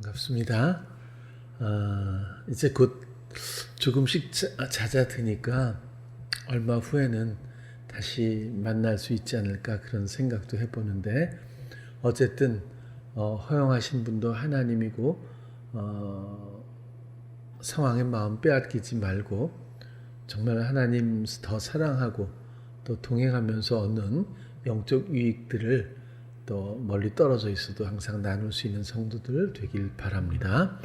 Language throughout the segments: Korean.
반갑습니다. 이제 곧 조금씩 잦아드니까 얼마 후에는 다시 만날 수 있지 않을까 그런 생각도 해보는데, 어쨌든 허용하신 분도 하나님이고 상황에 마음 빼앗기지 말고 정말 하나님 더 사랑하고 또 동행하면서 얻는 영적 유익들을 또 멀리 떨어져 있어도 항상 나눌 수 있는 성도들 되길 바랍니다.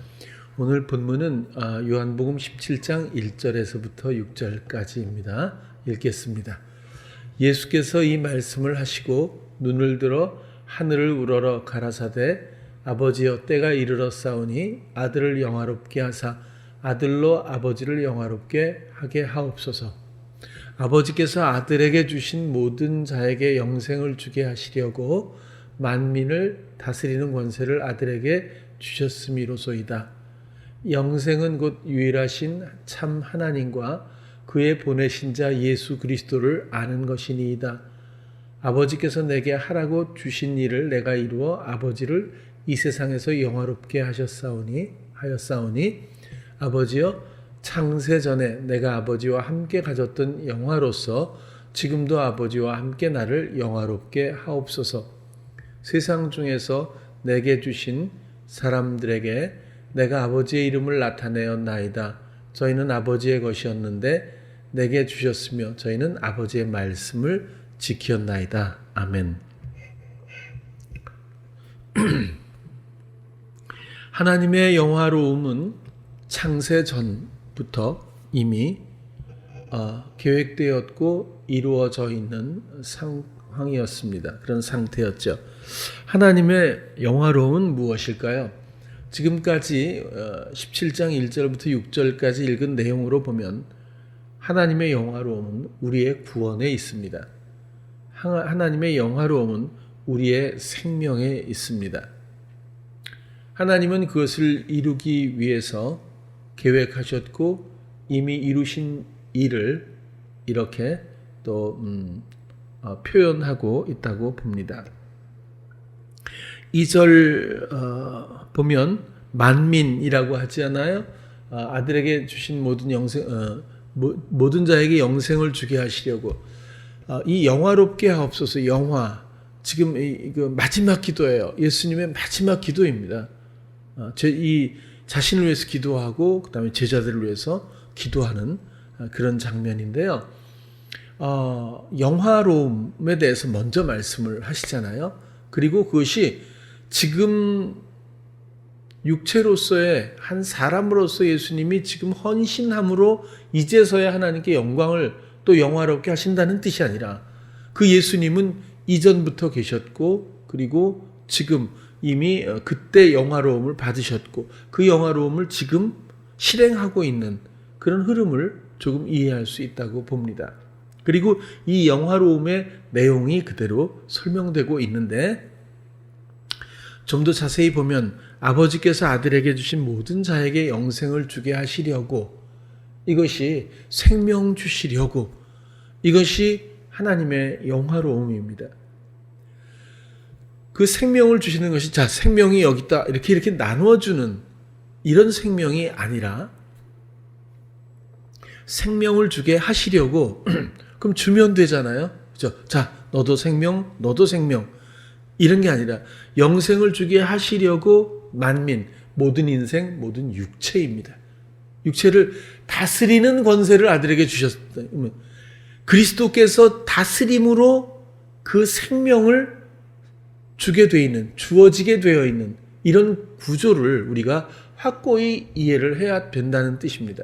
오늘 본문은 요한복음 17장 1절에서부터 6절까지입니다. 읽겠습니다. 예수께서 이 말씀을 하시고 눈을 들어 하늘을 우러러 가라사대 아버지여 때가 이르렀사오니 아들을 영화롭게 하사 아들로 아버지를 영화롭게 하게 하옵소서. 아버지께서 아들에게 주신 모든 자에게 영생을 주게 하시려고 만민을 다스리는 권세를 아들에게 주셨음이로소이다. 영생은 곧 유일하신 참 하나님과 그의 보내신 자 예수 그리스도를 아는 것이니이다. 아버지께서 내게 하라고 주신 일을 내가 이루어 아버지를 이 세상에서 영화롭게 하였사오니 아버지여 창세 전에 내가 아버지와 함께 가졌던 영화로서 지금도 아버지와 함께 나를 영화롭게 하옵소서. 세상 중에서 내게 주신 사람들에게 내가 아버지의 이름을 나타내었나이다. 저희는 아버지의 것이었는데 내게 주셨으며 저희는 아버지의 말씀을 지켰나이다. 아멘. 하나님의 영화로움은 창세 전부터 이미 계획되었고 이루어져 있는 상황이었습니다. 그런 상태였죠. 하나님의 영화로움은 무엇일까요? 지금까지 17장 1절부터 6절까지 읽은 내용으로 보면 하나님의 영화로움은 우리의 구원에 있습니다. 하나님의 영화로움은 우리의 생명에 있습니다. 하나님은 그것을 이루기 위해서 계획하셨고 이미 이루신 일을 이렇게 또 표현하고 있다고 봅니다. 2절 보면 만민이라고 하지 않아요? 아들에게 주신 모든 자에게 영생을 주게 하시려고 이 영화롭게 하옵소서. 영화 지금 그 마지막 기도예요. 예수님의 마지막 기도입니다. 이 자신을 위해서 기도하고 그다음에 제자들을 위해서 기도하는 그런 장면인데요. 영화로움에 대해서 먼저 말씀을 하시잖아요. 그리고 그것이 지금 육체로서의 한 사람으로서 예수님이 지금 헌신함으로 이제서야 하나님께 영광을 또 영화롭게 하신다는 뜻이 아니라 그 예수님은 이전부터 계셨고 그리고 지금 이미 그때 영화로움을 받으셨고 그 영화로움을 지금 실행하고 있는 그런 흐름을 조금 이해할 수 있다고 봅니다. 그리고 이 영화로움의 내용이 그대로 설명되고 있는데 좀 더 자세히 보면 아버지께서 아들에게 주신 모든 자에게 영생을 주게 하시려고, 이것이 생명 주시려고, 이것이 하나님의 영화로움입니다. 그 생명을 주시는 것이 자 생명이 여기 있다 이렇게 나누어주는 이런 생명이 아니라 생명을 주게 하시려고 그럼 주면 되잖아요. 그렇죠? 자 너도 생명 이런 게 아니라 영생을 주게 하시려고 만민, 모든 인생, 모든 육체입니다. 육체를 다스리는 권세를 아들에게 주셨다. 그리스도께서 다스림으로 그 생명을 주게 되어 있는, 주어지게 되어 있는 이런 구조를 우리가 확고히 이해를 해야 된다는 뜻입니다.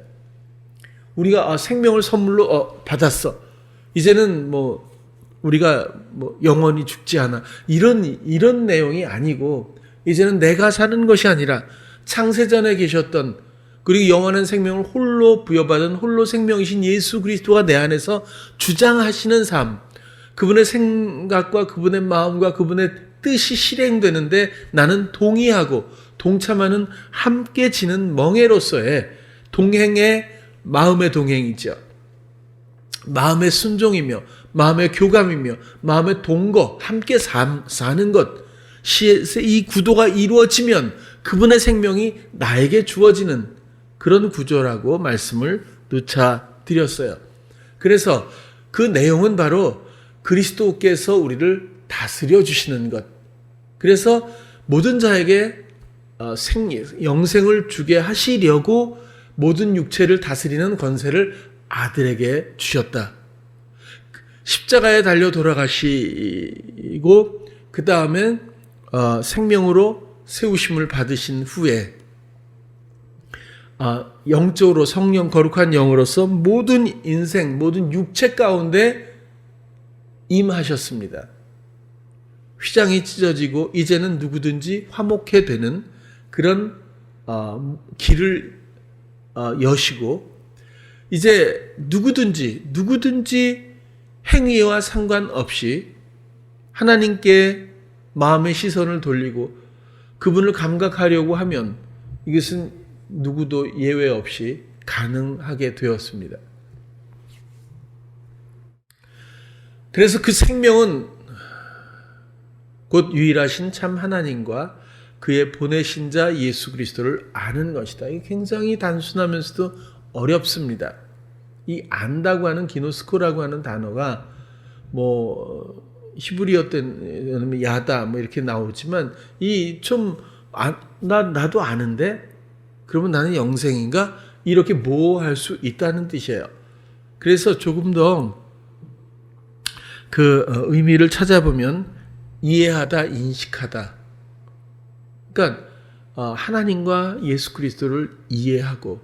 우리가 생명을 선물로 받았어. 이제는 우리가 영원히 죽지 않아. 이런 내용이 아니고, 이제는 내가 사는 것이 아니라 창세전에 계셨던 그리고 영원한 생명을 홀로 부여받은 홀로 생명이신 예수 그리스도가 내 안에서 주장하시는 삶, 그분의 생각과 그분의 마음과 그분의 뜻이 실행되는데 나는 동의하고 동참하는 함께 지는 멍에로서의 동행의 마음의 동행이죠. 마음의 순종이며 마음의 교감이며 마음의 동거 함께 사는 것, 이 구도가 이루어지면 그분의 생명이 나에게 주어지는 그런 구조라고 말씀을 누차 드렸어요. 그래서 그 내용은 바로 그리스도께서 우리를 다스려 주시는 것. 그래서 모든 자에게 영생을 주게 하시려고 모든 육체를 다스리는 권세를 아들에게 주셨다. 십자가에 달려 돌아가시고 그 다음에 생명으로 세우심을 받으신 후에 영적으로 성령 거룩한 영으로서 모든 인생, 모든 육체 가운데 임하셨습니다. 휘장이 찢어지고 이제는 누구든지 화목해 되는 그런 길을 여시고 이제 누구든지 행위와 상관없이 하나님께 마음의 시선을 돌리고 그분을 감각하려고 하면 이것은 누구도 예외 없이 가능하게 되었습니다. 그래서 그 생명은 곧 유일하신 참 하나님과 그의 보내신 자 예수 그리스도를 아는 것이다. 이게 굉장히 단순하면서도 어렵습니다. 이 안다고 하는 기노스코라고 하는 단어가 히브리어 때는 야다 이렇게 나오지만 이 좀 나도 아는데 그러면 나는 영생인가? 이렇게 모호할 수 있다는 뜻이에요. 그래서 조금 더 그 의미를 찾아보면 이해하다, 인식하다. 그러니까 하나님과 예수 그리스도를 이해하고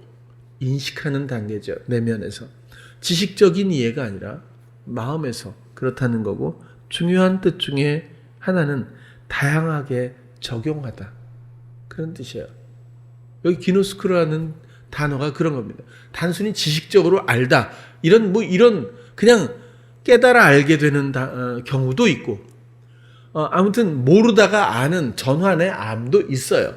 인식하는 단계죠. 내면에서. 지식적인 이해가 아니라 마음에서 그렇다는 거고 중요한 뜻 중에 하나는 다양하게 적용하다. 그런 뜻이에요. 여기 기노스코라는 단어가 그런 겁니다. 단순히 지식적으로 알다. 이런 그냥 깨달아 알게 되는 경우도 있고 아무튼 모르다가 아는 전환의 암도 있어요.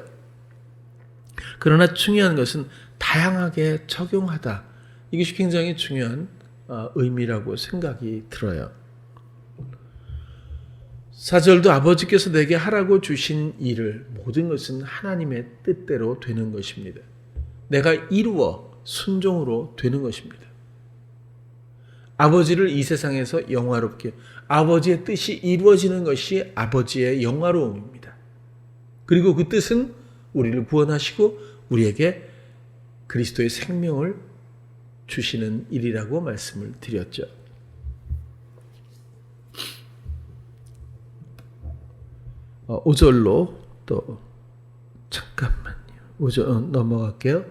그러나 중요한 것은 다양하게 적용하다. 이것이 굉장히 중요한 의미라고 생각이 들어요. 4절도 아버지께서 내게 하라고 주신 일을 모든 것은 하나님의 뜻대로 되는 것입니다. 내가 이루어 순종으로 되는 것입니다. 아버지를 이 세상에서 영화롭게 아버지의 뜻이 이루어지는 것이 아버지의 영화로움입니다. 그리고 그 뜻은 우리를 구원하시고 우리에게 그리스도의 생명을 주시는 일이라고 말씀을 드렸죠. 5절로 또 잠깐만요. 5절 넘어갈게요.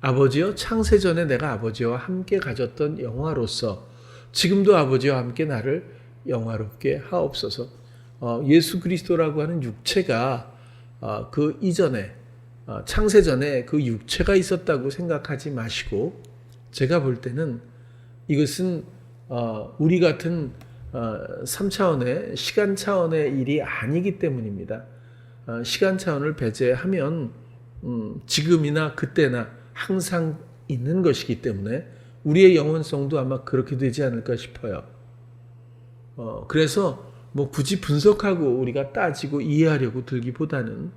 아버지여 창세전에 내가 아버지와 함께 가졌던 영화로서 지금도 아버지와 함께 나를 영화롭게 하옵소서. 예수 그리스도라고 하는 육체가 그 이전에 창세전에 그 육체가 있었다고 생각하지 마시고 제가 볼 때는 이것은 우리 같은 3차원의 시간 차원의 일이 아니기 때문입니다. 시간 차원을 배제하면 지금이나 그때나 항상 있는 것이기 때문에 우리의 영원성도 아마 그렇게 되지 않을까 싶어요. 그래서 굳이 분석하고 우리가 따지고 이해하려고 들기보다는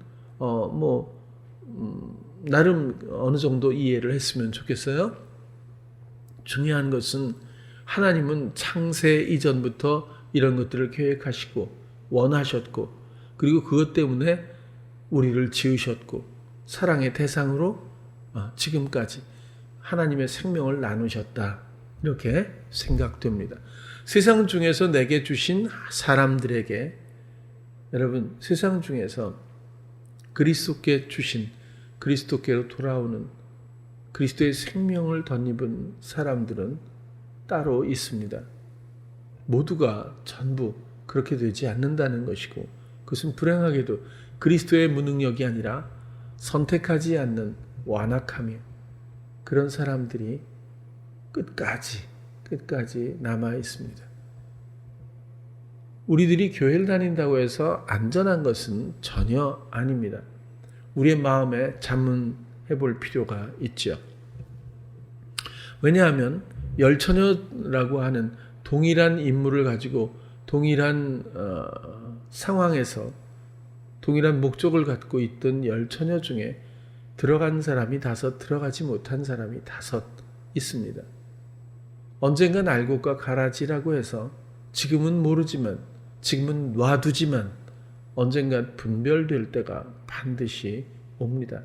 나름 어느 정도 이해를 했으면 좋겠어요. 중요한 것은 하나님은 창세 이전부터 이런 것들을 계획하시고 원하셨고 그리고 그것 때문에 우리를 지으셨고 사랑의 대상으로 지금까지 하나님의 생명을 나누셨다. 이렇게 생각됩니다. 세상 중에서 내게 주신 사람들에게 여러분 세상 중에서 그리스도께 주신 그리스도께로 돌아오는 그리스도의 생명을 덧입은 사람들은 따로 있습니다. 모두가 전부 그렇게 되지 않는다는 것이고 그것은 불행하게도 그리스도의 무능력이 아니라 선택하지 않는 완악함이에요. 그런 사람들이 끝까지 남아 있습니다. 우리들이 교회를 다닌다고 해서 안전한 것은 전혀 아닙니다. 우리의 마음에 자문해 볼 필요가 있죠. 왜냐하면 열처녀라고 하는 동일한 인물을 가지고 동일한 상황에서 동일한 목적을 갖고 있던 10처녀 중에 들어간 사람이 5, 들어가지 못한 사람이 5 있습니다. 언젠간 알곡과 가라지라고 해서 지금은 모르지만, 지금은 놔두지만 언젠간 분별될 때가 반드시 옵니다.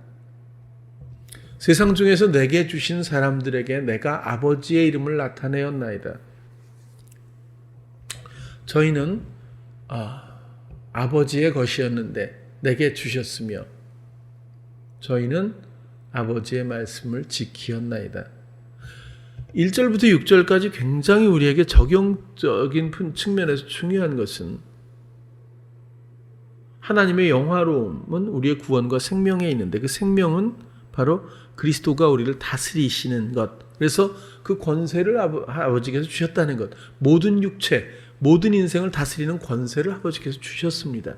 세상 중에서 내게 주신 사람들에게 내가 아버지의 이름을 나타내었나이다. 저희는 아버지의 것이었는데 내게 주셨으며 저희는 아버지의 말씀을 지키었나이다. 1절부터 6절까지 굉장히 우리에게 적용적인 측면에서 중요한 것은 하나님의 영화로움은 우리의 구원과 생명에 있는데 그 생명은 바로 그리스도가 우리를 다스리시는 것. 그래서 그 권세를 아버지께서 주셨다는 것. 모든 육체, 모든 인생을 다스리는 권세를 아버지께서 주셨습니다.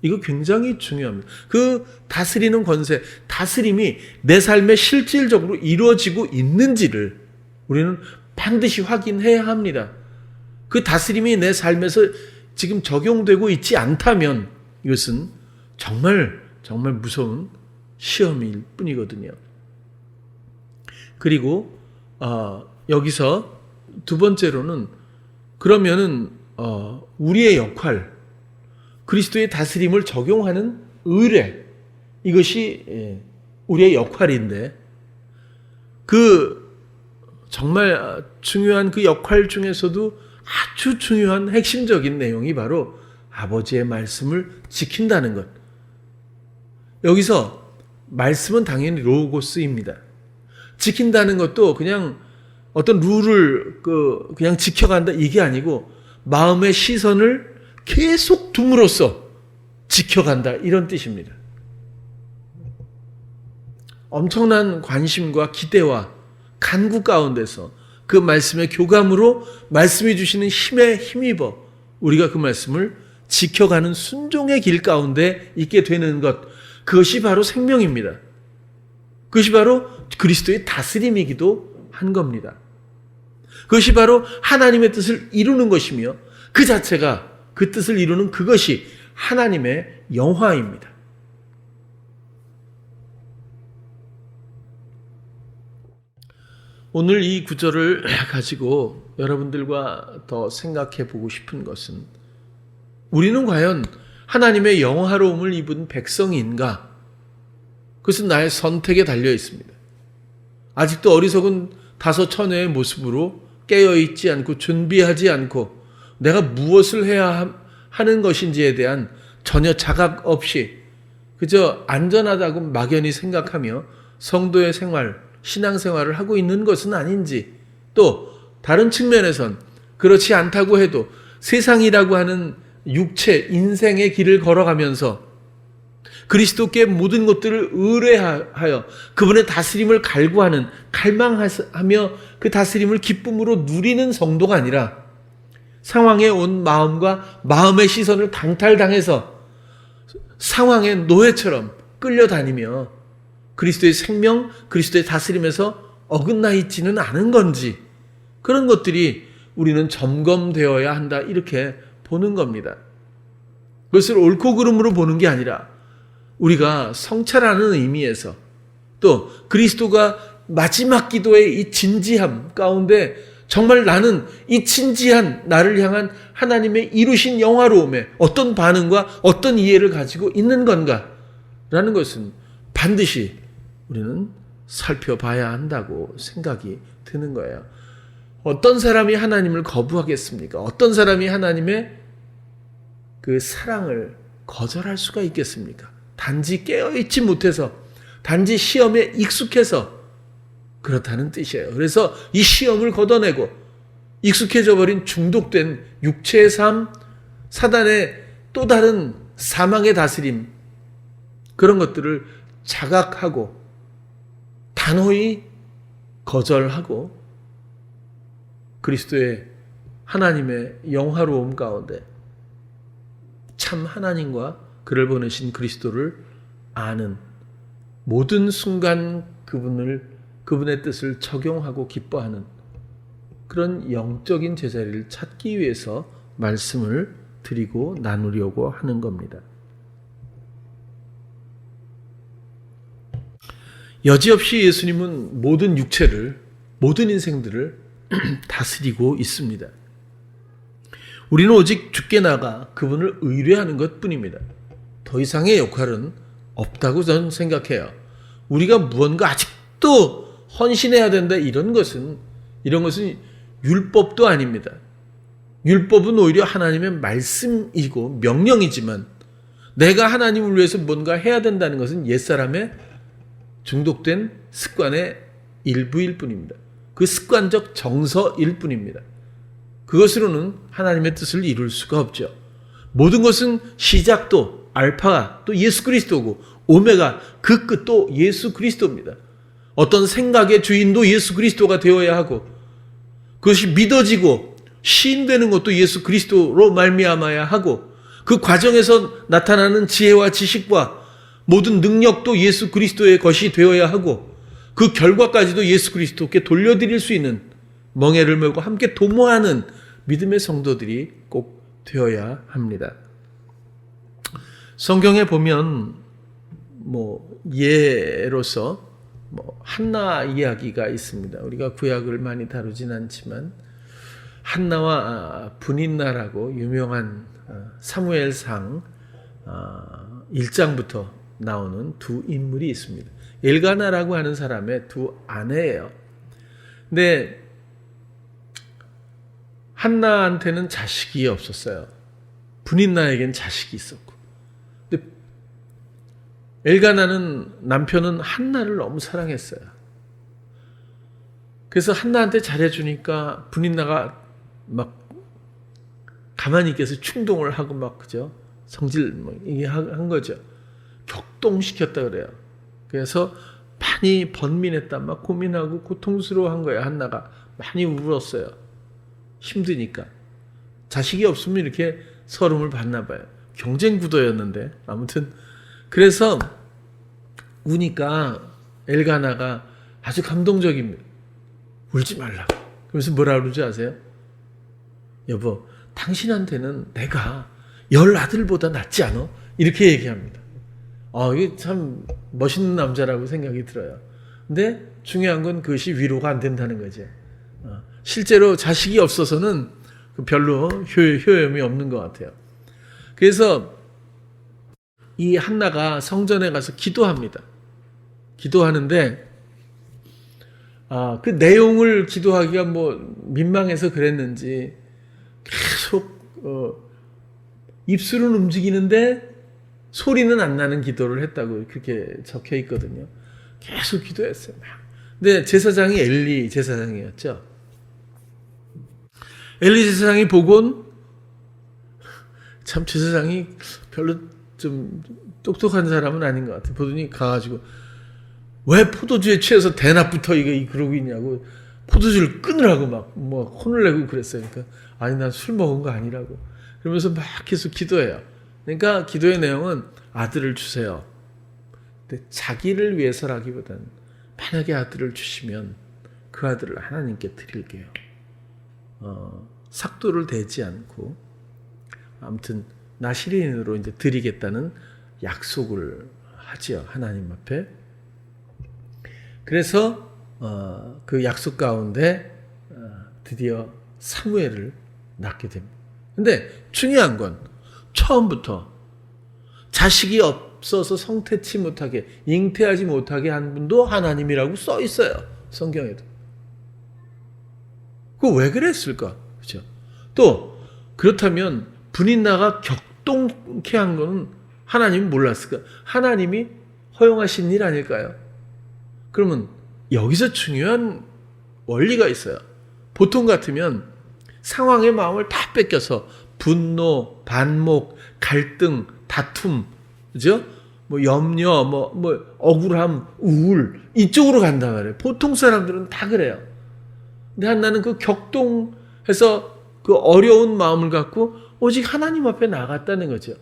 이거 굉장히 중요합니다. 그 다스리는 권세, 다스림이 내 삶에 실질적으로 이루어지고 있는지를 우리는 반드시 확인해야 합니다. 그 다스림이 내 삶에서 지금 적용되고 있지 않다면 이것은 정말 무서운 시험일 뿐이거든요. 그리고 여기서 두 번째로는 그러면은 우리의 역할, 그리스도의 다스림을 적용하는 의뢰, 이것이 우리의 역할인데 그 정말 중요한 그 역할 중에서도 아주 중요한 핵심적인 내용이 바로 아버지의 말씀을 지킨다는 것. 여기서 말씀은 당연히 로고스입니다. 지킨다는 것도 그냥 어떤 룰을 그냥 지켜간다 이게 아니고 마음의 시선을 계속 둠으로써 지켜간다 이런 뜻입니다. 엄청난 관심과 기대와 간구 가운데서 그 말씀의 교감으로 말씀이 주시는 힘에 힘입어 우리가 그 말씀을 지켜가는 순종의 길 가운데 있게 되는 것, 그것이 바로 생명입니다. 그것이 바로 그리스도의 다스림이기도 한 겁니다. 그것이 바로 하나님의 뜻을 이루는 것이며 그 자체가 그 뜻을 이루는 그것이 하나님의 영화입니다. 오늘 이 구절을 가지고 여러분들과 더 생각해 보고 싶은 것은 우리는 과연 하나님의 영화로움을 입은 백성인가? 그것은 나의 선택에 달려 있습니다. 아직도 어리석은 5 처녀의 모습으로 깨어있지 않고 준비하지 않고 내가 무엇을 해야 하는 것인지에 대한 전혀 자각 없이 그저 안전하다고 막연히 생각하며 성도의 생활, 신앙생활을 하고 있는 것은 아닌지, 또 다른 측면에선 그렇지 않다고 해도 세상이라고 하는 육체, 인생의 길을 걸어가면서 그리스도께 모든 것들을 의뢰하여 그분의 다스림을 갈구하는, 갈망하며 그 다스림을 기쁨으로 누리는 성도가 아니라 상황에 온 마음과 마음의 시선을 강탈당해서 상황의 노예처럼 끌려다니며 그리스도의 생명, 그리스도의 다스림에서 어긋나 있지는 않은 건지, 그런 것들이 우리는 점검되어야 한다 이렇게 보는 겁니다. 그것을 옳고 그름으로 보는 게 아니라 우리가 성찰하는 의미에서 또 그리스도가 마지막 기도의 이 진지함 가운데 정말 나는 이 진지한 나를 향한 하나님의 이루신 영화로움에 어떤 반응과 어떤 이해를 가지고 있는 건가라는 것은 반드시 우리는 살펴봐야 한다고 생각이 드는 거예요. 어떤 사람이 하나님을 거부하겠습니까? 어떤 사람이 하나님의 그 사랑을 거절할 수가 있겠습니까? 단지 깨어있지 못해서, 단지 시험에 익숙해서 그렇다는 뜻이에요. 그래서 이 시험을 걷어내고 익숙해져 버린 중독된 육체의 삶, 사단의 또 다른 사망의 다스림, 그런 것들을 자각하고 단호히 거절하고 그리스도의 하나님의 영화로움 가운데 참 하나님과 그를 보내신 그리스도를 아는 모든 순간 그분의 뜻을 적용하고 기뻐하는 그런 영적인 제자리를 찾기 위해서 말씀을 드리고 나누려고 하는 겁니다. 여지없이 예수님은 모든 육체를, 모든 인생들을 다스리고 있습니다. 우리는 오직 주께 나가 그분을 의뢰하는 것뿐입니다. 더 이상의 역할은 없다고 저는 생각해요. 우리가 무언가 아직도 헌신해야 된다 이런 것은 율법도 아닙니다. 율법은 오히려 하나님의 말씀이고 명령이지만 내가 하나님을 위해서 뭔가 해야 된다는 것은 옛사람의 중독된 습관의 일부일 뿐입니다. 그 습관적 정서일 뿐입니다. 그것으로는 하나님의 뜻을 이룰 수가 없죠. 모든 것은 시작도 알파가 또 예수 그리스도고 오메가 그 끝도 예수 그리스도입니다. 어떤 생각의 주인도 예수 그리스도가 되어야 하고 그것이 믿어지고 시인되는 것도 예수 그리스도로 말미암아야 하고 그 과정에서 나타나는 지혜와 지식과 모든 능력도 예수 그리스도의 것이 되어야 하고 그 결과까지도 예수 그리스도께 돌려드릴 수 있는 멍에를 메고 함께 도모하는 믿음의 성도들이 꼭 되어야 합니다. 성경에 보면 예로서 한나 이야기가 있습니다. 우리가 구약을 많이 다루진 않지만 한나와 분인나라고 유명한 사무엘상 1장부터 나오는 두 인물이 있습니다. 엘가나라고 하는 사람의 두 아내예요. 근데 한나한테는 자식이 없었어요. 분인나에겐 자식이 있었고. 근데 엘가나는 남편은 한나를 너무 사랑했어요. 그래서 한나한테 잘해주니까 분인나가 막 가만히 있겠어 충동을 하고 막 그죠 성질 이게 한 거죠. 격동시켰다 그래요. 그래서 많이 번민했다 막 고민하고 고통스러워한 거예요. 한나가 많이 울었어요. 힘드니까 자식이 없으면 이렇게 서름을 받나 봐요. 경쟁 구도였는데 아무튼 그래서 우니까 엘가나가 아주 감동적입니다. 울지 말라고. 그래서 뭐라 그러지 아세요? 여보, 당신한테는 내가 10아들보다 낫지 않아? 이렇게 얘기합니다. 이게 참 멋있는 남자라고 생각이 들어요. 근데 중요한 건 그것이 위로가 안 된다는 거죠. 실제로 자식이 없어서는 별로 효험이 없는 것 같아요. 그래서 이 한나가 성전에 가서 기도합니다. 기도하는데 그 내용을 기도하기가 민망해서 그랬는지 계속 입술은 움직이는데 소리는 안 나는 기도를 했다고 그렇게 적혀 있거든요. 계속 기도했어요. 근데 제사장이 엘리 제사장이었죠. 엘리 제사장이 보곤 참 제사장이 별로 좀 똑똑한 사람은 아닌 것 같아요. 보더니 가가지고 왜 포도주에 취해서 대낮부터 그러고 있냐고 포도주를 끊으라고 막 혼을 내고 그랬어요. 그러니까 아니 난 술 먹은 거 아니라고 그러면서 막 계속 기도해요. 그러니까 기도의 내용은 아들을 주세요. 근데 자기를 위해서라기보다는 만약에 아들을 주시면 그 아들을 하나님께 드릴게요. 삭도를 대지 않고 아무튼 나시린으로 이제 드리겠다는 약속을 하지요. 하나님 앞에. 그래서 그 약속 가운데 드디어 사무엘을 낳게 됩니다. 근데 중요한 건 처음부터 자식이 없어서 성태치 못하게 잉태하지 못하게 한 분도 하나님이라고 써 있어요. 성경에도. 그거 왜 그랬을까? 그렇죠? 또 그렇다면 분인나가 격동케 한 거는 하나님이 몰랐을까? 하나님이 허용하신 일 아닐까요? 그러면 여기서 중요한 원리가 있어요. 보통 같으면 상황의 마음을 다 뺏겨서 분노, 반목, 갈등, 다툼, 그죠? 염려, 억울함, 우울 이쪽으로 간단 말이에요. 보통 사람들은 다 그래요. 근데 한나는 그 격동해서 그 어려운 마음을 갖고 오직 하나님 앞에 나갔다는 거죠.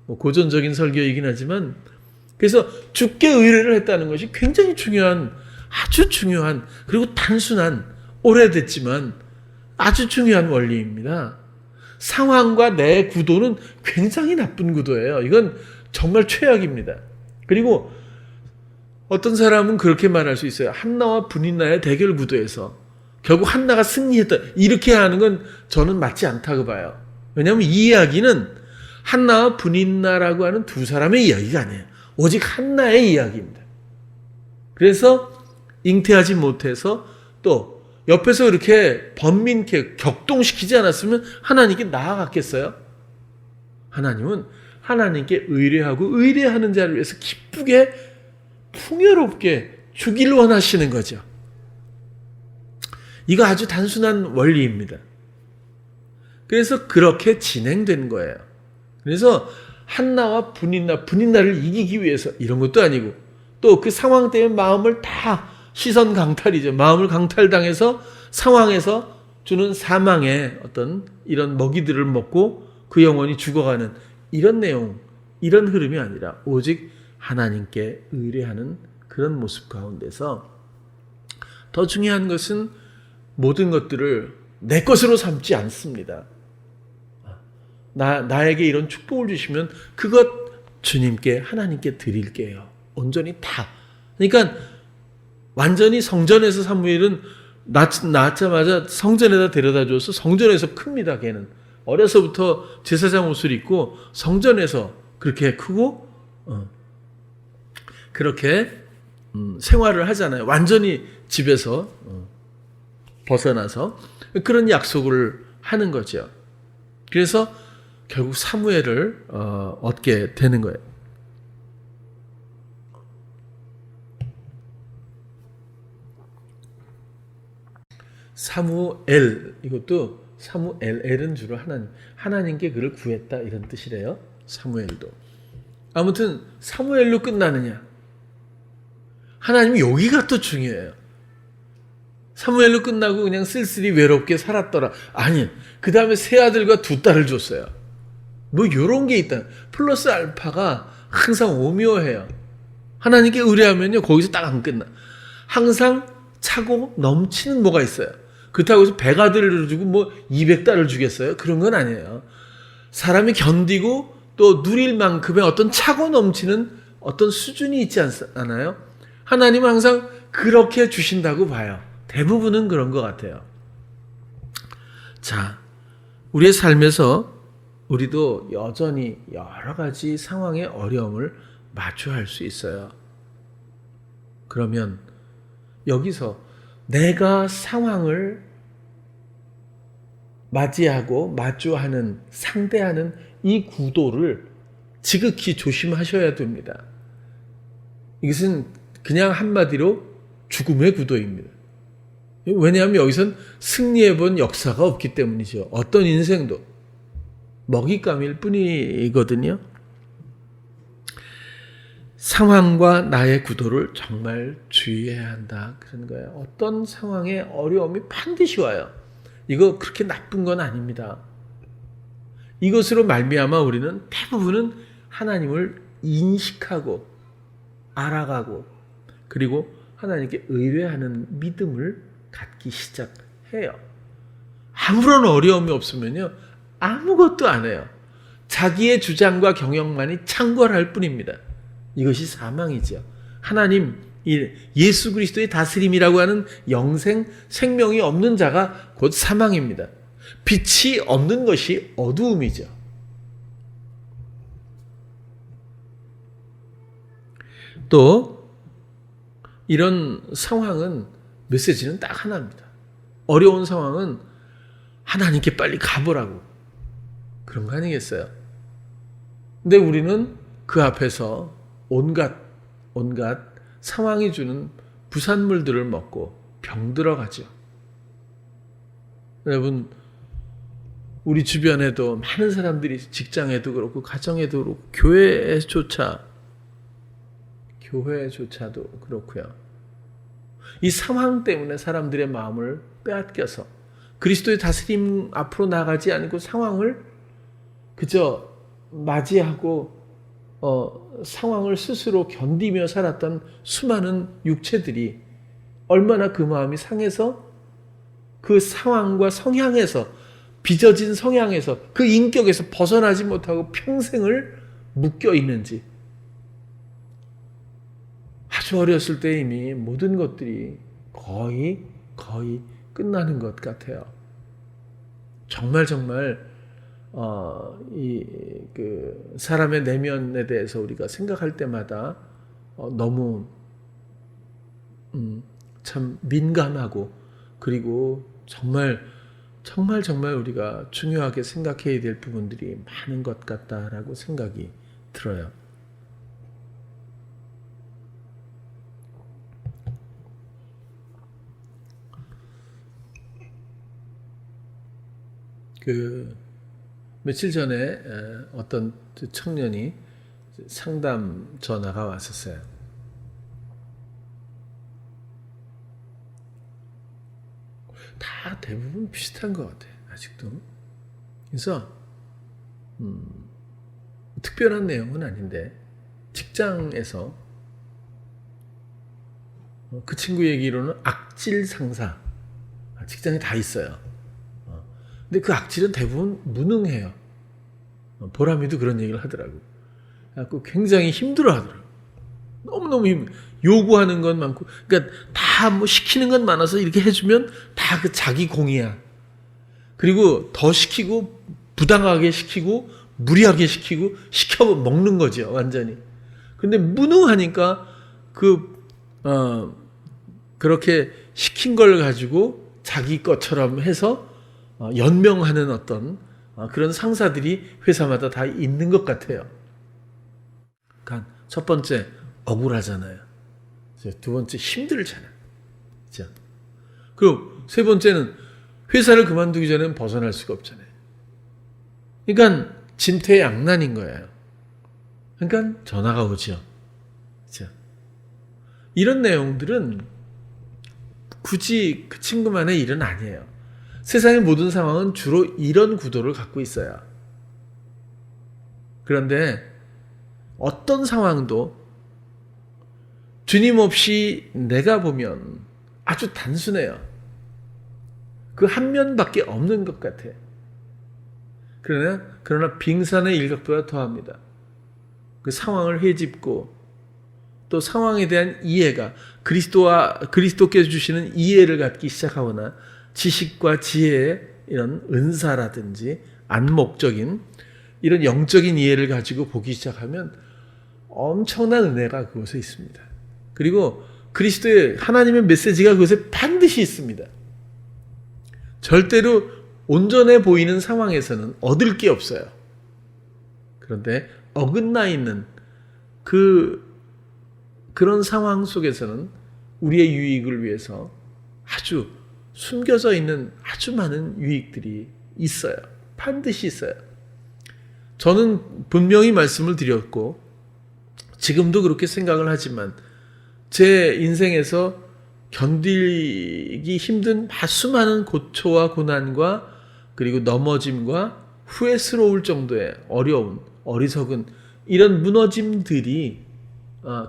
고전적인 설교이긴 하지만 그래서 주께 의뢰를 했다는 것이 굉장히 중요한 아주 중요한 그리고 단순한 오래됐지만 아주 중요한 원리입니다. 상황과 내 구도는 굉장히 나쁜 구도예요. 이건 정말 최악입니다. 그리고 어떤 사람은 그렇게 말할 수 있어요. 한나와 분인나의 대결 구도에서 결국 한나가 승리했다. 이렇게 하는 건 저는 맞지 않다고 봐요. 왜냐하면 이 이야기는 한나와 분인나라고 하는 두 사람의 이야기가 아니에요. 오직 한나의 이야기입니다. 그래서 잉태하지 못해서 또 옆에서 이렇게 번민케 격동시키지 않았으면 하나님께 나아갔겠어요? 하나님은 하나님께 의뢰하고 의뢰하는 자를 위해서 기쁘게 풍요롭게 주길 원하시는 거죠. 이거 아주 단순한 원리입니다. 그래서 그렇게 진행된 거예요. 그래서 한나와 분인나를 이기기 위해서 이런 것도 아니고 또 그 상황 때문에 마음을 다 시선 강탈이죠. 마음을 강탈당해서 상황에서 주는 사망의 어떤 이런 먹이들을 먹고 그 영혼이 죽어가는 이런 내용, 이런 흐름이 아니라 오직 하나님께 의뢰하는 그런 모습 가운데서 더 중요한 것은 모든 것들을 내 것으로 삼지 않습니다. 나에게 이런 축복을 주시면 그것 주님께 하나님께 드릴게요. 온전히 다. 그러니까 완전히 성전에서 사무엘은 낳자마자 성전에다 데려다 줘서 성전에서 큽니다. 걔는 어려서부터 제사장 옷을 입고 성전에서 그렇게 크고 그렇게 생활을 하잖아요. 완전히 집에서 벗어나서 그런 약속을 하는 거죠. 그래서 결국 사무엘을 얻게 되는 거예요. 사무엘, 이것도 사무엘은 주로 하나님께 그를 구했다 이런 뜻이래요. 사무엘도. 아무튼 사무엘로 끝나느냐? 하나님 여기가 또 중요해요. 사무엘로 끝나고 그냥 쓸쓸히 외롭게 살았더라. 아니, 그 다음에 세 아들과 두 딸을 줬어요. 뭐 이런 게 있다. 플러스 알파가 항상 오묘해요. 하나님께 의뢰하면요 거기서 딱 안 끝나. 항상 차고 넘치는 뭐가 있어요. 그렇다고 해서 100아들을 주고 뭐 200딸을 주겠어요? 그런 건 아니에요. 사람이 견디고 또 누릴 만큼의 어떤 차고 넘치는 어떤 수준이 있지 않아요? 하나님은 항상 그렇게 주신다고 봐요. 대부분은 그런 것 같아요. 자, 우리의 삶에서 우리도 여전히 여러 가지 상황의 어려움을 마주할 수 있어요. 그러면 여기서 내가 상황을 맞이하고 마주하는, 상대하는 이 구도를 지극히 조심하셔야 됩니다. 이것은 그냥 한마디로 죽음의 구도입니다. 왜냐하면 여기선 승리해본 역사가 없기 때문이죠. 어떤 인생도 먹잇감일 뿐이거든요. 상황과 나의 구도를 정말 주의해야 한다. 그런 거예요. 어떤 상황에 어려움이 반드시 와요. 이거 그렇게 나쁜 건 아닙니다. 이것으로 말미암아 우리는 대부분은 하나님을 인식하고 알아가고 그리고 하나님께 의뢰하는 믿음을 갖기 시작해요. 아무런 어려움이 없으면요 아무것도 안 해요. 자기의 주장과 경영만이 창궐할 뿐입니다. 이것이 사망이죠. 하나님, 예수 그리스도의 다스림이라고 하는 영생, 생명이 없는 자가 곧 사망입니다. 빛이 없는 것이 어두움이죠. 또 이런 상황은 메시지는 딱 하나입니다. 어려운 상황은 하나님께 빨리 가보라고. 그런 거 아니겠어요? 근데 우리는 그 앞에서 온갖 상황이 주는 부산물들을 먹고 병들어가죠. 여러분, 우리 주변에도 많은 사람들이 직장에도 그렇고 가정에도 그렇고 교회조차도 그렇고요. 이 상황 때문에 사람들의 마음을 빼앗겨서 그리스도의 다스림 앞으로 나가지 않고 상황을 그저 맞이하고 상황을 스스로 견디며 살았던 수많은 육체들이 얼마나 그 마음이 상해서 그 상황과 성향에서 빚어진 성향에서 그 인격에서 벗어나지 못하고 평생을 묶여 있는지 아주 어렸을 때 이미 모든 것들이 거의 끝나는 것 같아요. 정말 그 사람의 내면에 대해서 우리가 생각할 때마다 너무 참 민감하고, 그리고 정말 우리가 중요하게 생각해야 될 부분들이 많은 것 같다라고 생각이 들어요. 그 며칠 전에 어떤 청년이 상담 전화가 왔었어요. 다 대부분 비슷한 것 같아요, 아직도. 그래서 특별한 내용은 아닌데, 직장에서 그 친구 얘기로는 악질 상사, 직장에 다 있어요. 근데 그 악질은 대부분 무능해요. 보람이도 그런 얘기를 하더라고요. 굉장히 힘들어 하더라고요. 너무너무 요구하는 건 많고, 그러니까 다 뭐 시키는 건 많아서 이렇게 해주면 다 그 자기 공이야. 그리고 더 시키고, 부당하게 시키고, 무리하게 시키고, 시켜 먹는 거죠, 완전히. 근데 무능하니까 그렇게 시킨 걸 가지고 자기 것처럼 해서 연명하는 어떤 그런 상사들이 회사마다 다 있는 것 같아요. 그러니까 첫 번째, 억울하잖아요. 두 번째, 힘들잖아요. 그렇죠? 그리고 세 번째는 회사를 그만두기 전에는 벗어날 수가 없잖아요. 그러니까 진퇴양난인 거예요. 그러니까 전화가 오죠. 그렇죠? 이런 내용들은 굳이 그 친구만의 일은 아니에요. 세상의 모든 상황은 주로 이런 구도를 갖고 있어요. 그런데 어떤 상황도 주님 없이 내가 보면 아주 단순해요. 그 한 면밖에 없는 것 같아요. 그러나 빙산의 일각보다 더합니다. 그 상황을 헤집고 또 상황에 대한 이해가 그리스도께서 주시는 이해를 갖기 시작하거나 지식과 지혜의 이런 은사라든지 안목적인 이런 영적인 이해를 가지고 보기 시작하면 엄청난 은혜가 그곳에 있습니다. 그리고 그리스도의 하나님의 메시지가 그곳에 반드시 있습니다. 절대로 온전해 보이는 상황에서는 얻을 게 없어요. 그런데 어긋나 있는 그런 상황 속에서는 우리의 유익을 위해서 아주 숨겨져 있는 아주 많은 유익들이 있어요. 반드시 있어요. 저는 분명히 말씀을 드렸고 지금도 그렇게 생각을 하지만 제 인생에서 견디기 힘든 수많은 고초와 고난과 그리고 넘어짐과 후회스러울 정도의 어려운, 어리석은 이런 무너짐들이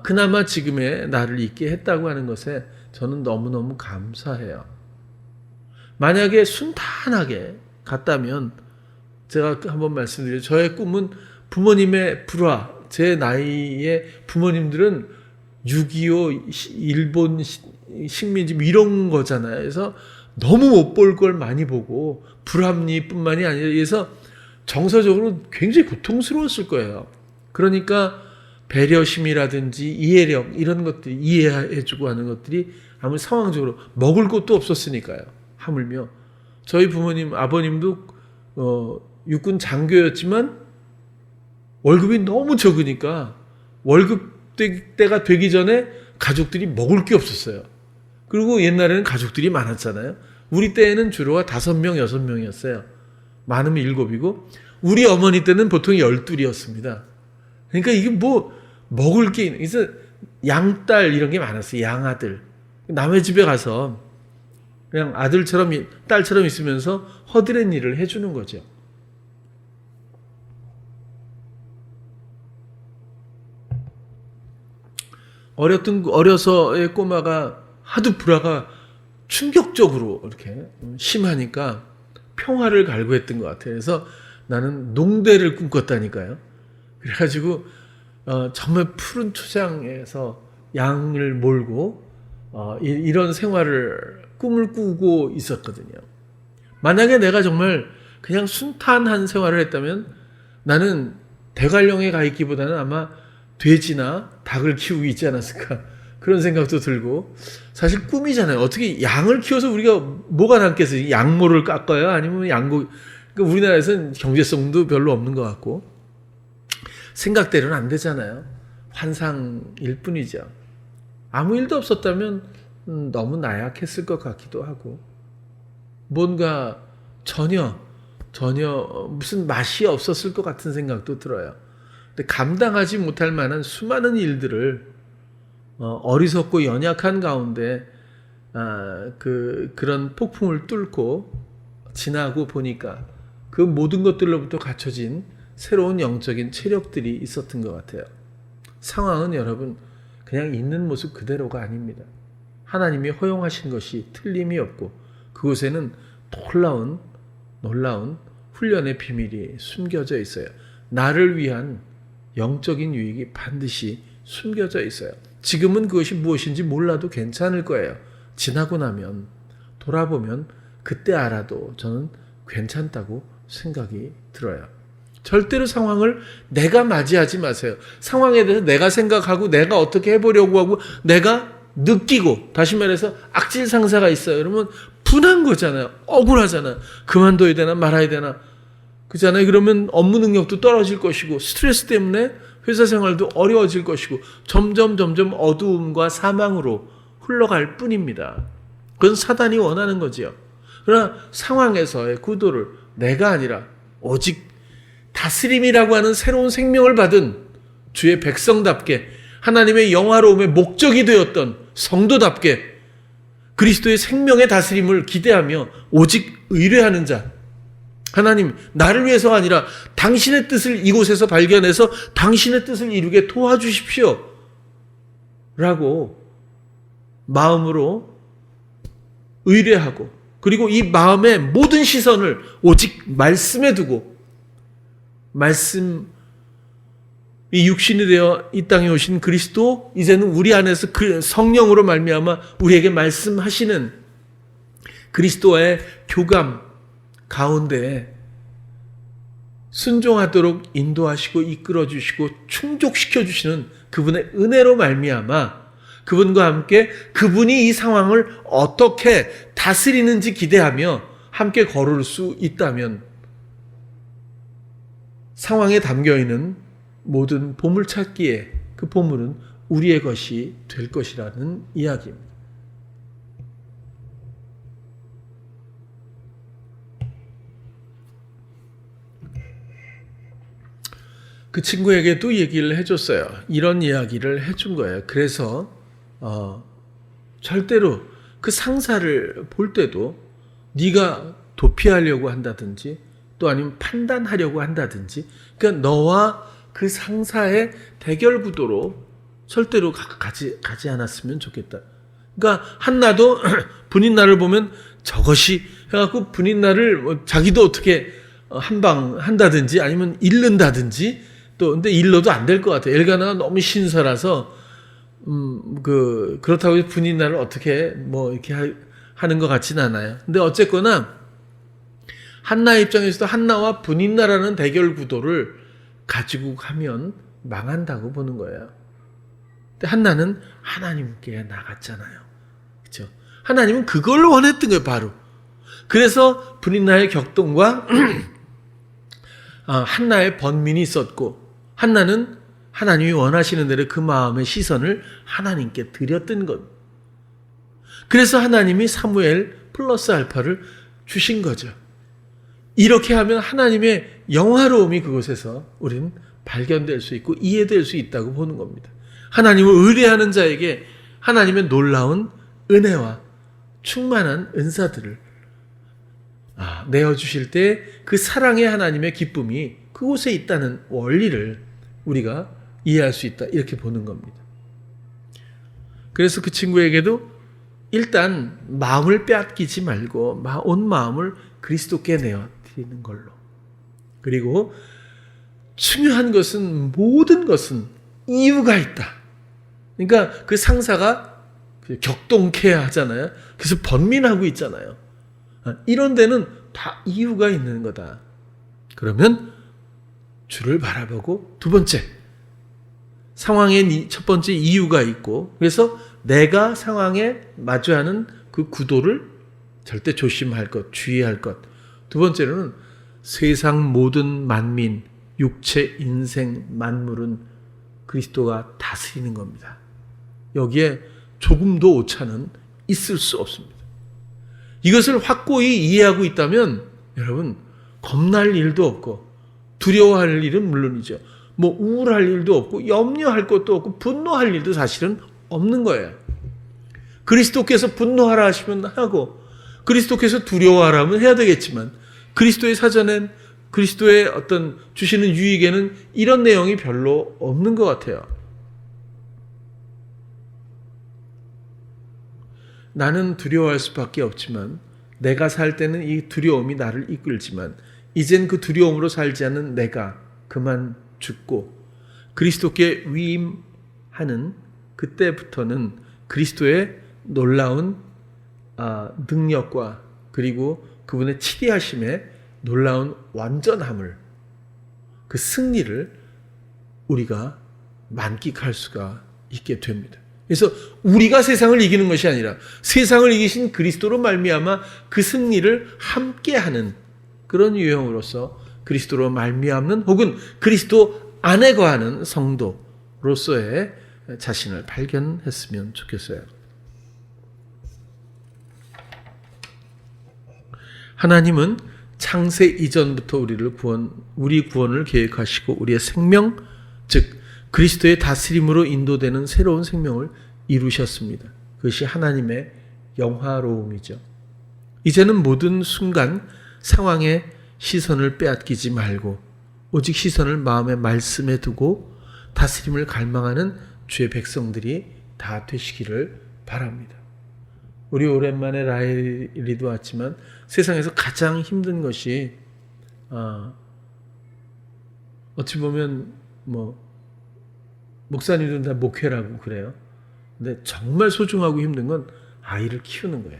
그나마 지금의 나를 있게 했다고 하는 것에 저는 너무너무 감사해요. 만약에 순탄하게 갔다면 제가 한번 말씀드려요. 저의 꿈은 부모님의 불화, 제 나이의 부모님들은 6.25 일본 식민지 이런 거잖아요. 그래서 너무 못 볼 걸 많이 보고 불합리뿐만이 아니라 그래서 정서적으로 굉장히 고통스러웠을 거예요. 그러니까 배려심이라든지 이해력 이런 것들이 이해해주고 하는 것들이 아무리 상황적으로 먹을 것도 없었으니까요. 하물며 저희 부모님 아버님도 육군 장교였지만 월급이 너무 적으니까 월급 때가 되기 전에 가족들이 먹을 게 없었어요. 그리고 옛날에는 가족들이 많았잖아요. 우리 때에는 주로가 5명, 6명이었어요. 많으면 7이고 우리 어머니 때는 보통 12이었습니다. 그러니까 이게 뭐 먹을 게 있는, 그래서 양딸 이런 게 많았어요. 양아들. 남의 집에 가서 그냥 아들처럼 딸처럼 있으면서 허드렛 일을 해주는 거죠. 어려서의 꼬마가 하도 불화가 충격적으로 이렇게 심하니까 평화를 갈구했던 것 같아요. 그래서 나는 농대를 꿈꿨다니까요. 그래가지고 정말 푸른 초장에서 양을 몰고 이런 생활을 꿈을 꾸고 있었거든요. 만약에 내가 정말 그냥 순탄한 생활을 했다면 나는 대관령에 가 있기보다는 아마 돼지나 닭을 키우고 있지 않았을까 그런 생각도 들고, 사실 꿈이잖아요. 어떻게 양을 키워서 우리가 뭐가 남겠어요? 양모를 깎아요? 아니면 양고, 그러니까 우리나라에서는 경제성도 별로 없는 것 같고 생각대로는 안 되잖아요. 환상일 뿐이죠. 아무 일도 없었다면 너무 나약했을 것 같기도 하고, 뭔가 전혀 무슨 맛이 없었을 것 같은 생각도 들어요. 근데 감당하지 못할 만한 수많은 일들을 어리석고 연약한 가운데 그런 폭풍을 뚫고 지나고 보니까 그 모든 것들로부터 갖춰진 새로운 영적인 체력들이 있었던 것 같아요. 상황은 여러분 그냥 있는 모습 그대로가 아닙니다. 하나님이 허용하신 것이 틀림이 없고 그곳에는 놀라운 훈련의 비밀이 숨겨져 있어요. 나를 위한 영적인 유익이 반드시 숨겨져 있어요. 지금은 그것이 무엇인지 몰라도 괜찮을 거예요. 지나고 나면, 돌아보면 그때 알아도 저는 괜찮다고 생각이 들어요. 절대로 상황을 내가 맞이하지 마세요. 상황에 대해서 내가 생각하고 내가 어떻게 해보려고 하고 내가 느끼고, 다시 말해서 악질 상사가 있어요. 그러면 분한 거잖아요. 억울하잖아요. 그만둬야 되나 말아야 되나 그잖아요. 그러면 업무 능력도 떨어질 것이고 스트레스 때문에 회사 생활도 어려워질 것이고 점점 어두움과 사망으로 흘러갈 뿐입니다. 그건 사단이 원하는 거지요. 그러나 상황에서의 구도를 내가 아니라 오직 다스림이라고 하는 새로운 생명을 받은 주의 백성답게, 하나님의 영화로움의 목적이 되었던 성도답게 그리스도의 생명의 다스림을 기대하며 오직 의뢰하는 자, 하나님 나를 위해서가 아니라 당신의 뜻을 이곳에서 발견해서 당신의 뜻을 이루게 도와주십시오 라고 마음으로 의뢰하고, 그리고 이 마음의 모든 시선을 오직 말씀에 두고, 이 육신이 되어 이 땅에 오신 그리스도, 이제는 우리 안에서 그 성령으로 말미암아 우리에게 말씀하시는 그리스도와의 교감 가운데 순종하도록 인도하시고 이끌어주시고 충족시켜주시는 그분의 은혜로 말미암아 그분과 함께 그분이 이 상황을 어떻게 다스리는지 기대하며 함께 걸을 수 있다면 상황에 담겨있는 모든 보물찾기에 그 보물은 우리의 것이 될 것이라는 이야기입니다. 그 친구에게 또 얘기를 해줬어요. 이런 이야기를 해준 거예요. 그래서 절대로 그 상사를 볼 때도 네가 도피하려고 한다든지 또 아니면 판단하려고 한다든지, 그러니까 너와 그 상사의 대결 구도로 절대로 가지 않았으면 좋겠다. 그러니까 한나도 분인나를 보면 저것이 해갖고 분인나를 자기도 어떻게 한방 한다든지 아니면 잃는다든지, 또 근데 일러도 안 될 것 같아요. 엘가나가 너무 신사라서 그렇다고 해서 분인나를 어떻게 뭐 이렇게 하는 것 같지는 않아요. 근데 어쨌거나 한나 입장에서도 한나와 분인나라는 대결 구도를 가지고 가면 망한다고 보는 거예요. 근데 한나는 하나님께 나갔잖아요. 그렇죠? 하나님은 그걸 원했던 거예요, 바로. 그래서 분인나의 격동과 한나의 번민이 있었고, 한나는 하나님이 원하시는 대로 그 마음의 시선을 하나님께 드렸던 것. 그래서 하나님이 사무엘 플러스 알파를 주신 거죠. 이렇게 하면 하나님의 영화로움이 그곳에서 우리는 발견될 수 있고 이해될 수 있다고 보는 겁니다. 하나님을 의뢰하는 자에게 하나님의 놀라운 은혜와 충만한 은사들을 내어주실 때 그 사랑의 하나님의 기쁨이 그곳에 있다는 원리를 우리가 이해할 수 있다, 이렇게 보는 겁니다. 그래서 그 친구에게도 일단 마음을 빼앗기지 말고 온 마음을 그리스도께 내어드리는 걸로, 그리고 중요한 것은 모든 것은 이유가 있다. 그러니까 그 상사가 격동케 하잖아요. 그래서 번민하고 있잖아요. 이런 데는 다 이유가 있는 거다. 그러면 주를 바라보고, 두 번째, 상황에 첫 번째 이유가 있고, 그래서 내가 상황에 마주하는 그 구도를 절대 조심할 것, 주의할 것. 두 번째로는 세상 모든 만민, 육체, 인생, 만물은 그리스도가 다스리는 겁니다. 여기에 조금도 오차는 있을 수 없습니다. 이것을 확고히 이해하고 있다면 여러분 겁날 일도 없고 두려워할 일은 물론이죠. 뭐 우울할 일도 없고 염려할 것도 없고 분노할 일도 사실은 없는 거예요. 그리스도께서 분노하라 하시면 하고 그리스도께서 두려워하라 하면 해야 되겠지만 그리스도의 사전엔 그리스도의 어떤 주시는 유익에는 이런 내용이 별로 없는 것 같아요. 나는 두려워할 수밖에 없지만 내가 살 때는 이 두려움이 나를 이끌지만 이젠 그 두려움으로 살지 않는 내가 그만 죽고 그리스도께 위임하는 그때부터는 그리스도의 놀라운 능력과 그리고 그분의 치리하심의 놀라운 완전함을 그 승리를 우리가 만끽할 수가 있게 됩니다. 그래서 우리가 세상을 이기는 것이 아니라 세상을 이기신 그리스도로 말미암아 그 승리를 함께하는 그런 유형으로서 그리스도로 말미암는 혹은 그리스도 안에 거하는 성도로서의 자신을 발견했으면 좋겠어요. 하나님은 창세 이전부터 우리 구원을 계획하시고 우리의 생명, 즉 그리스도의 다스림으로 인도되는 새로운 생명을 이루셨습니다. 그것이 하나님의 영화로움이죠. 이제는 모든 순간 상황에 시선을 빼앗기지 말고 오직 시선을 마음의 말씀에 두고 다스림을 갈망하는 주의 백성들이 다 되시기를 바랍니다. 우리 오랜만에 라헬이도 왔지만 세상에서 가장 힘든 것이 어찌 보면 목사님들은 다 목회라고 그래요. 근데 정말 소중하고 힘든 건 아이를 키우는 거예요.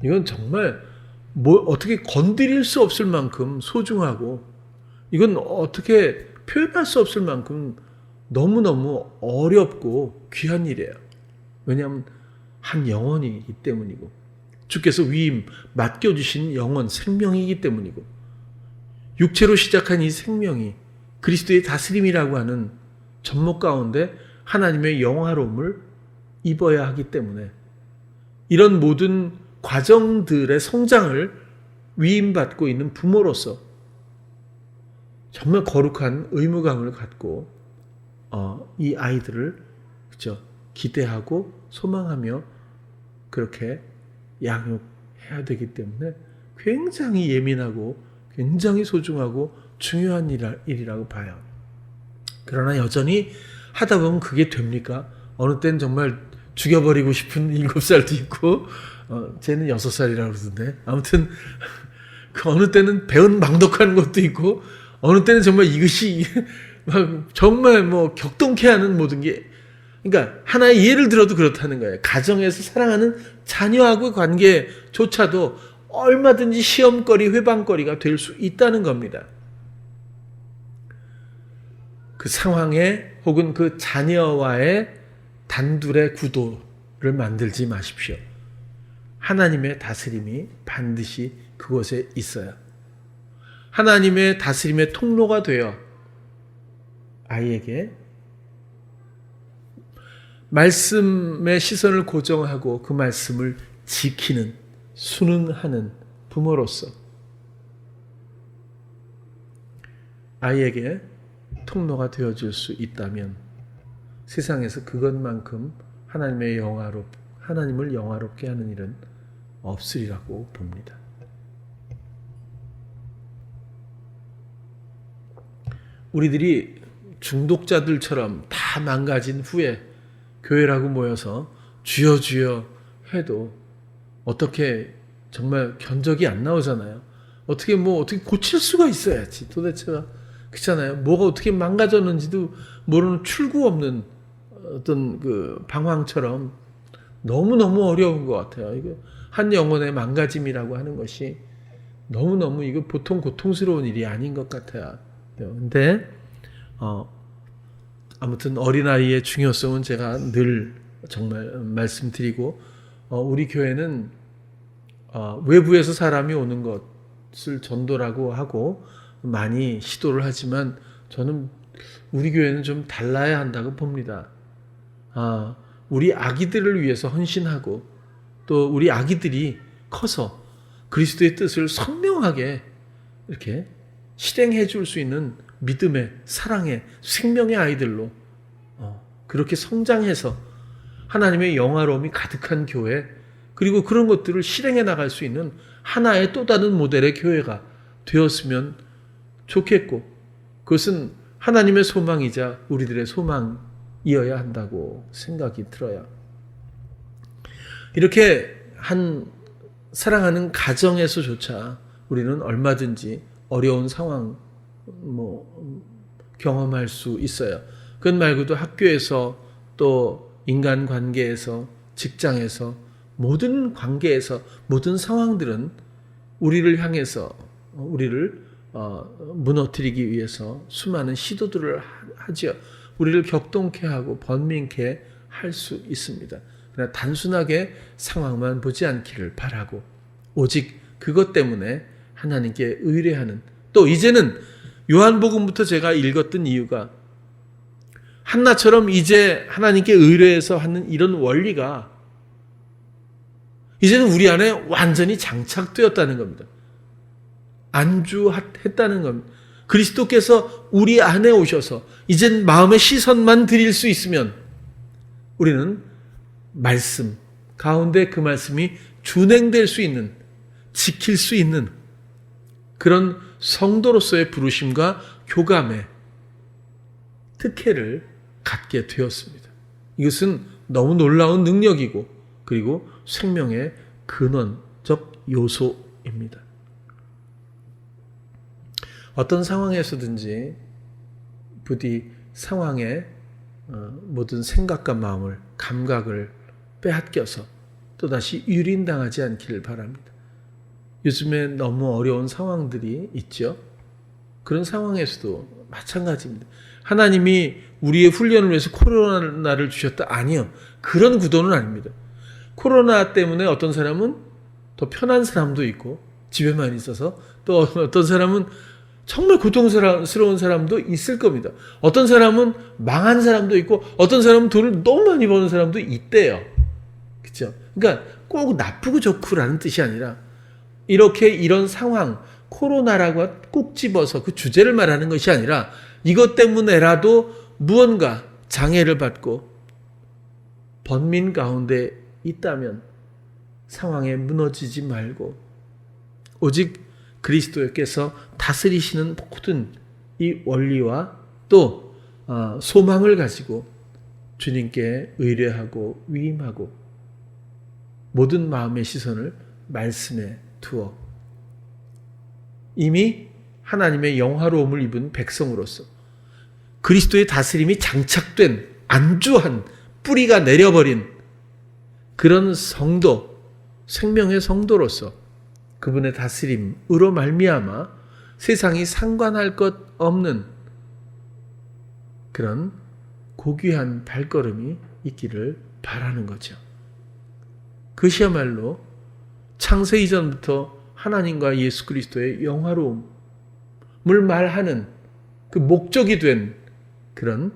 이건 정말 어떻게 건드릴 수 없을 만큼 소중하고 이건 어떻게 표현할 수 없을 만큼 너무너무 어렵고 귀한 일이에요. 왜냐하면 한 영혼이기 때문이고 주께서 위임 맡겨주신 영혼 생명이기 때문이고 육체로 시작한 이 생명이 그리스도의 다스림이라고 하는 접목 가운데 하나님의 영화로움을 입어야 하기 때문에 이런 모든 과정들의 성장을 위임받고 있는 부모로서 정말 거룩한 의무감을 갖고 이 아이들을 기대하고 소망하며 그렇게 양육해야 되기 때문에 굉장히 예민하고 굉장히 소중하고 중요한 일이라고 봐요. 그러나 여전히 하다 보면 그게 됩니까? 어느 때는 정말 죽여버리고 싶은 7살도 있고 쟤는 6살이라고 그러던데 아무튼 어느 때는 배은 망덕하는 것도 있고 어느 때는 정말 이것이 정말 격동케 하는 모든 게 그러니까 하나의 예를 들어도 그렇다는 거예요. 가정에서 사랑하는 자녀하고의 관계조차도 얼마든지 시험거리, 회방거리가 될 수 있다는 겁니다. 그 상황에 혹은 그 자녀와의 단둘의 구도를 만들지 마십시오. 하나님의 다스림이 반드시 그곳에 있어요. 하나님의 다스림의 통로가 되어 아이에게 말씀의 시선을 고정하고 그 말씀을 지키는 순응하는 부모로서 아이에게 통로가 되어줄 수 있다면 세상에서 그것만큼 하나님을 영화롭게 하는 일은 없으리라고 봅니다. 우리들이 중독자들처럼 다 망가진 후에 교회라고 모여서 주여 주여 해도 어떻게 정말 견적이 안 나오잖아요. 어떻게 고칠 수가 있어야지 도대체가 그렇잖아요. 뭐가 어떻게 망가졌는지도 모르는 출구 없는 어떤 그 방황처럼 너무너무 어려운 것 같아요. 이거 한 영혼의 망가짐이라고 하는 것이 너무너무 이거 보통 고통스러운 일이 아닌 것 같아요. 근데 아무튼 어린아이의 중요성은 제가 늘 정말 말씀드리고, 우리 교회는 외부에서 사람이 오는 것을 전도라고 하고 많이 시도를 하지만 저는 우리 교회는 좀 달라야 한다고 봅니다. 우리 아기들을 위해서 헌신하고 또 우리 아기들이 커서 그리스도의 뜻을 선명하게 이렇게 실행해 줄 수 있는 믿음의, 사랑의, 생명의 아이들로 그렇게 성장해서 하나님의 영화로움이 가득한 교회, 그리고 그런 것들을 실행해 나갈 수 있는 하나의 또 다른 모델의 교회가 되었으면 좋겠고, 그것은 하나님의 소망이자 우리들의 소망이어야 한다고 생각이 들어요. 이렇게 한 사랑하는 가정에서조차 우리는 얼마든지 어려운 상황 경험할 수 있어요. 그것 말고도 학교에서, 또 인간관계에서, 직장에서, 모든 관계에서, 모든 상황들은 우리를 향해서 우리를 무너뜨리기 위해서 수많은 시도들을 하지요. 우리를 격동케 하고 번민케 할 수 있습니다. 그러나 단순하게 상황만 보지 않기를 바라고, 오직 그것 때문에 하나님께 의뢰하는, 또 이제는 요한복음부터 제가 읽었던 이유가 한나처럼 이제 하나님께 의뢰해서 하는 이런 원리가 이제는 우리 안에 완전히 장착되었다는 겁니다. 안주했다는 겁니다. 그리스도께서 우리 안에 오셔서 이젠 마음의 시선만 드릴 수 있으면 우리는 말씀 가운데 그 말씀이 준행될 수 있는, 지킬 수 있는 그런 성도로서의 부르심과 교감의 특혜를 갖게 되었습니다. 이것은 너무 놀라운 능력이고, 그리고 생명의 근원적 요소입니다. 어떤 상황에서든지 부디 상황의 모든 생각과 마음을, 감각을 빼앗겨서 또다시 유린당하지 않기를 바랍니다. 요즘에 너무 어려운 상황들이 있죠. 그런 상황에서도 마찬가지입니다. 하나님이 우리의 훈련을 위해서 코로나를 주셨다? 아니요. 그런 구도는 아닙니다. 코로나 때문에 어떤 사람은 더 편한 사람도 있고 집에만 있어서, 또 어떤 사람은 정말 고통스러운 사람도 있을 겁니다. 어떤 사람은 망한 사람도 있고 어떤 사람은 돈을 너무 많이 버는 사람도 있대요. 그렇죠? 그러니까 꼭 나쁘고 좋고라는 뜻이 아니라 이렇게 이런 상황, 코로나라고 꼭 집어서 그 주제를 말하는 것이 아니라 이것 때문에라도 무언가 장애를 받고 번민 가운데 있다면 상황에 무너지지 말고 오직 그리스도께서 다스리시는 모든 이 원리와 또 소망을 가지고 주님께 의뢰하고 위임하고 모든 마음의 시선을 말씀에 두어 이미 하나님의 영화로움을 입은 백성으로서 그리스도의 다스림이 장착된, 안주한, 뿌리가 내려버린 그런 성도, 생명의 성도로서 그분의 다스림으로 말미암아 세상이 상관할 것 없는 그런 고귀한 발걸음이 있기를 바라는 거죠. 그것이야말로 창세 이전부터 하나님과 예수 그리스도의 영화로움을 말하는 그 목적이 된 그런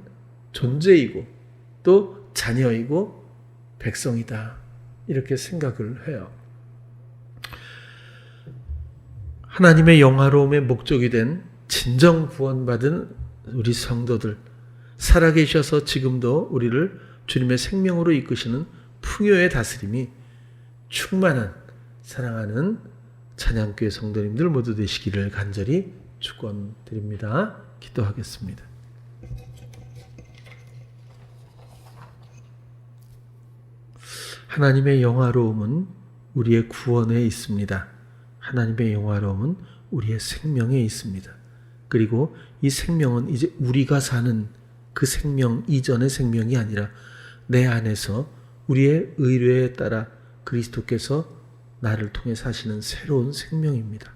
존재이고 또 자녀이고 백성이다, 이렇게 생각을 해요. 하나님의 영화로움의 목적이 된 진정 구원받은 우리 성도들, 살아계셔서 지금도 우리를 주님의 생명으로 이끄시는 풍요의 다스림이 충만한 사랑하는 찬양교회 성도님들 모두 되시기를 간절히 축원드립니다. 기도하겠습니다. 하나님의 영화로움은 우리의 구원에 있습니다. 하나님의 영화로움은 우리의 생명에 있습니다. 그리고 이 생명은 이제 우리가 사는 그 생명 이전의 생명이 아니라 내 안에서 우리의 의뢰에 따라 그리스도께서 나를 통해 사시는 새로운 생명입니다.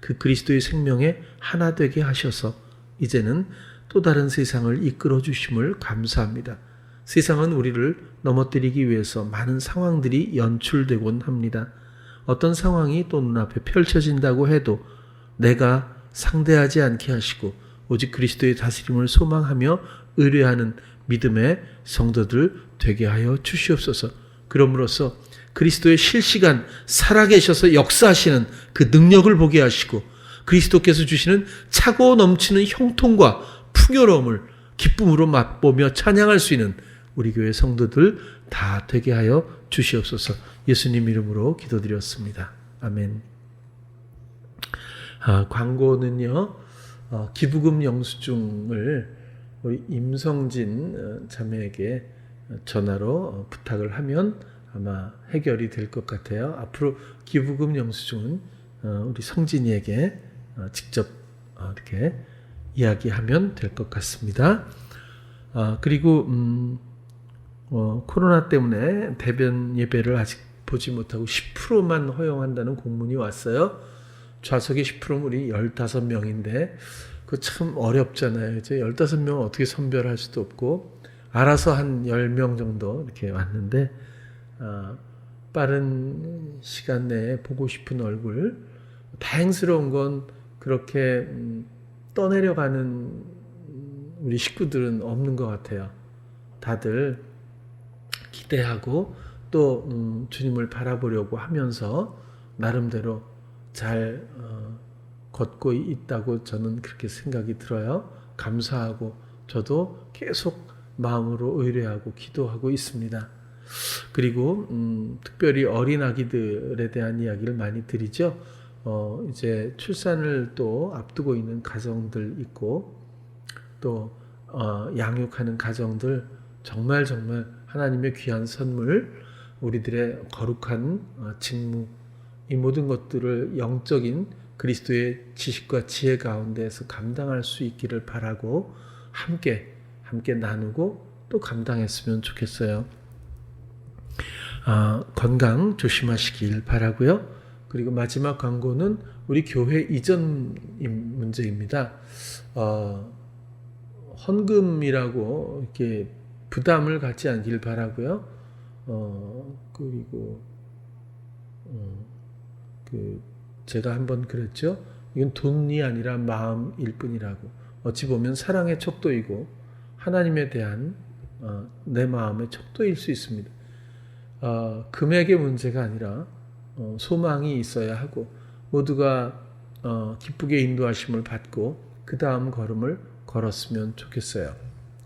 그 그리스도의 생명에 하나 되게 하셔서 이제는 또 다른 세상을 이끌어 주심을 감사합니다. 세상은 우리를 넘어뜨리기 위해서 많은 상황들이 연출되곤 합니다. 어떤 상황이 또 눈앞에 펼쳐진다고 해도 내가 상대하지 않게 하시고 오직 그리스도의 다스림을 소망하며 의뢰하는 믿음의 성도들 되게 하여 주시옵소서. 그럼으로써 그리스도의 실시간 살아계셔서 역사하시는 그 능력을 보게 하시고 그리스도께서 주시는 차고 넘치는 형통과 풍요로움을 기쁨으로 맛보며 찬양할 수 있는 우리 교회 성도들 다 되게 하여 주시옵소서. 예수님 이름으로 기도드렸습니다. 아멘. 광고는요. 기부금 영수증을 우리 임성진 자매에게 전화로 부탁을 하면 아마 해결이 될 것 같아요. 앞으로 기부금 영수증은 우리 성진이에게 직접 이렇게 이야기하면 될 것 같습니다. 그리고 코로나 때문에 대변 예배를 아직 보지 못하고 10%만 허용한다는 공문이 왔어요. 좌석이 10%면 우리 15명인데 그거 참 어렵잖아요. 이제 15명을 어떻게 선별할 수도 없고 알아서 한 10명 정도 이렇게 왔는데 빠른 시간 내에 보고 싶은 얼굴, 다행스러운 건 그렇게 떠내려가는 우리 식구들은 없는 것 같아요. 다들 기대하고 또 주님을 바라보려고 하면서 나름대로 잘 걷고 있다고 저는 그렇게 생각이 들어요. 감사하고 저도 계속 마음으로 의뢰하고 기도하고 있습니다. 그리고 특별히 어린 아기들에 대한 이야기를 많이 드리죠. 이제 출산을 또 앞두고 있는 가정들 있고 또 양육하는 가정들 정말 하나님의 귀한 선물, 우리들의 거룩한 직무, 이 모든 것들을 영적인 그리스도의 지식과 지혜 가운데에서 감당할 수 있기를 바라고 함께 나누고 또 감당했으면 좋겠어요. 건강 조심하시길 바라고요. 그리고 마지막 광고는 우리 교회 이전 문제입니다. 헌금이라고 이렇게 부담을 갖지 않길 바라고요. 그리고 제가 한번 그랬죠. 이건 돈이 아니라 마음일 뿐이라고. 어찌 보면 사랑의 척도이고 하나님에 대한 내 마음의 척도일 수 있습니다. 금액의 문제가 아니라 소망이 있어야 하고 모두가 기쁘게 인도하심을 받고 그 다음 걸음을 걸었으면 좋겠어요.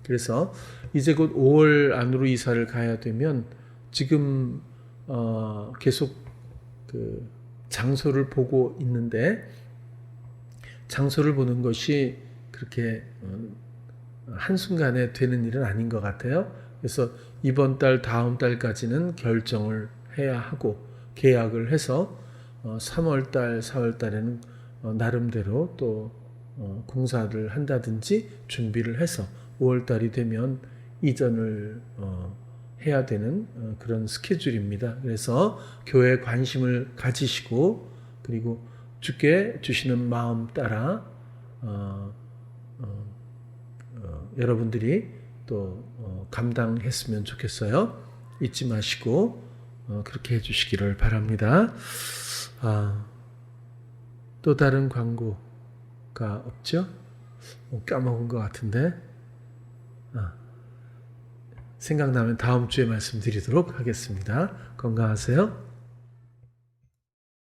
그래서 이제 곧 5월 안으로 이사를 가야 되면 지금 계속 그 장소를 보고 있는데 장소를 보는 것이 그렇게 한순간에 되는 일은 아닌 것 같아요. 그래서 이번 달 다음 달까지는 결정을 해야 하고 계약을 해서 3월 달 4월 달에는 나름대로 또 공사를 한다든지 준비를 해서 5월 달이 되면 이전을 해야 되는 그런 스케줄입니다. 그래서 교회에 관심을 가지시고 그리고 주께 주시는 마음 따라 여러분들이 또 감당했으면 좋겠어요. 잊지 마시고 그렇게 해주시기를 바랍니다. 또 다른 광고가 없죠? 까먹은 것 같은데 생각나면 다음 주에 말씀드리도록 하겠습니다. 건강하세요.